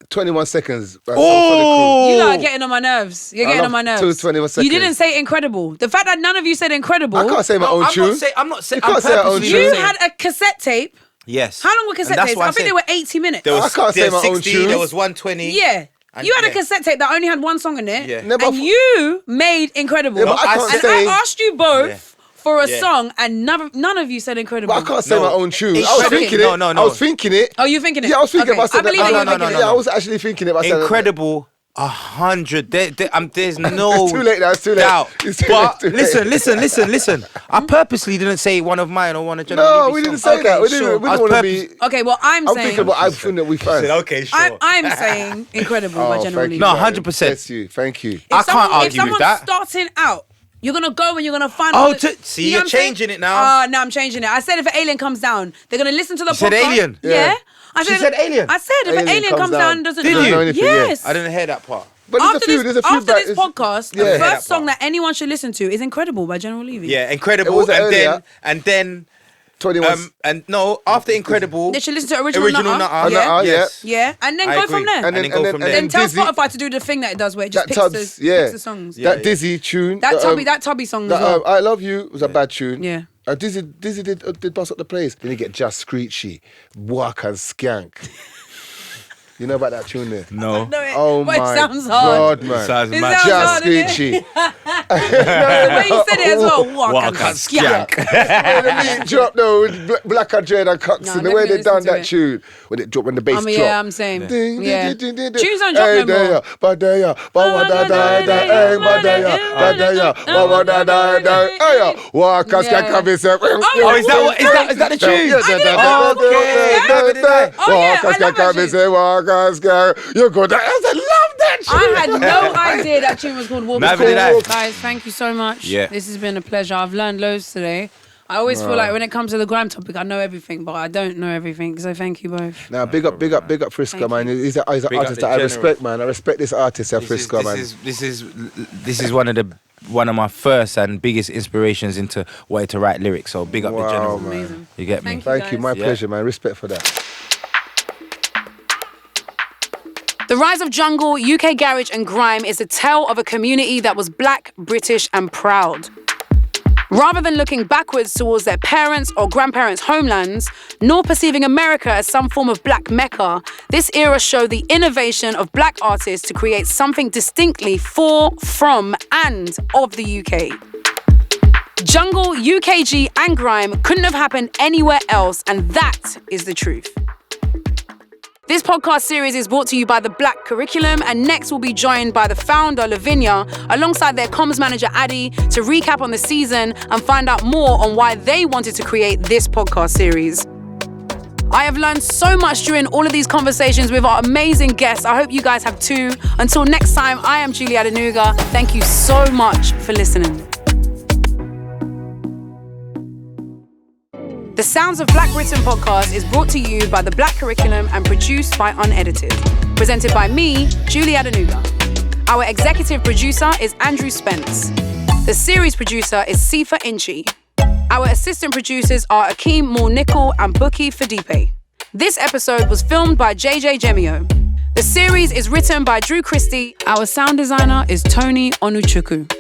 21 seconds. Oh! You lot are getting on my nerves. You're getting on my nerves. 21 seconds. You didn't say incredible. The fact that none of you said incredible. I can't say my own tune. I'm not saying. You can't say our own You tune. had a cassette tape. Yes. How long were cassette tapes? I think they were 80 minutes. There was, I can't say my own 60, tunes. there was 120. Yeah. And You had a cassette tape that only had one song in it. Yeah. No, but And you made incredible. Yeah, but I can't and say- I asked you both Yeah. for a Yeah. song, and none of you said incredible. But I can't say No. my own tune. I was Incredible. thinking it. No. I was thinking it. Oh, you thinking it? Yeah, I was thinking Okay, about I believe that. you were No, thinking it. Yeah, I was actually thinking it. Incredible. 100. There's no. It's too late now. It's too late. doubt. It's too But late, it's too late. listen. I purposely didn't say one of mine or one of General No, Levy's we didn't songs. say that. We sure. didn't I was want to be. Okay, well, I'm I'm saying. thinking about everything that we found. Okay, sure. I'm saying incredible by General thank you, Levy. No, darling. 100%. Bless you. Thank you. I can't argue If someone's with that. starting out, you're gonna go and you're gonna find. Oh, all the- see, you know you're what I'm saying? changing it now. No, I'm changing it. I said if an alien comes down, they're gonna listen to the You said podcast. alien? Yeah. Yeah. I She said alien? I said if an alien comes down, doesn't Did know. you? Know anything, yeah. Yes. I didn't hear that part. But After there's a few this back- podcast, Yeah. the Yeah, that first song part. that anyone should listen to is "Incredible" by General Levy. Yeah, It incredible. was earlier. And then 21. and no, after incredible. They should listen to original Original Nutter. Nutter. Yeah. Yes. Yeah, and then I go agree. from there. And then go from there. Then tell Dizzy, Spotify to do the thing that it does, where it just that picks Tubbs, picks the songs. that Dizzy tune. That Tubby song as well. I Love You was a bad tune. Yeah. Dizzy did bust up the place. Then you get Just Screechy, Walk and Skank. You know about that tune there? No. No, it, Oh but my it sounds hard. God, man. Sounds It mad. sounds Just hard, innit? Screechy. The way you said it as well. Walk and skank. The beat drop though with Black and Dread and Cox, No, and the let way me they listen done to that it. tune when it dropped, when the bass drop. Yeah, I'm saying. Ding, Yeah. ding, ding, ding, ding. Tunes don't drop Hey, no there more. ya, ba there ya, ba wa da da da, hey, ba there ya, ba there ya, ba wa da da da, hey ya. Walk and Yeah. Skank come and say, Oh, is that the tune? Yeah, Okay. Oh, yeah, Walk I and love Skank that come and tune. say, walk and Skank. You go there. I love that tune. I had no idea that tune was called Walk. Neither did I. Guys, thank you so much. Yeah. This has been a pleasure. I've learned loads today. I always feel like when it comes to the grime topic, I know everything, but I don't know everything. So thank you both. Now, big up Frisco, man. He's an Big up artist the that I general. respect, man. I respect this artist at Frisco, man. This is one of my first and biggest inspirations into wanting to write lyrics. So big up the Wow, general. man. Amazing. You get me? Thank Thank you, guys. my Yeah. pleasure, man. Respect for that. The rise of jungle, UK garage and grime is a tale of a community that was black, British and proud. Rather than looking backwards towards their parents' or grandparents' homelands, nor perceiving America as some form of black mecca, this era showed the innovation of black artists to create something distinctly for, from and of the UK. Jungle, UKG and grime couldn't have happened anywhere else, and that is the truth. This podcast series is brought to you by the Black Curriculum, and next we'll be joined by the founder, Lavinia, alongside their comms manager, Addy, to recap on the season and find out more on why they wanted to create this podcast series. I have learned so much during all of these conversations with our amazing guests. I hope you guys have too. Until next time, I am Julie Adenuga. Thank you so much for listening. The Sounds of Black Britain podcast is brought to you by the Black Curriculum and produced by Unedited. Presented by me, Julie Adenuga. Our executive producer is Andrew Spence. The series producer is Sifa Inchi. Our assistant producers are Akeem Moore-Nickel and Buki Fadipe. This episode was filmed by JJ Gemio. The series is written by Drew Christie. Our sound designer is Tony Onuchukwu.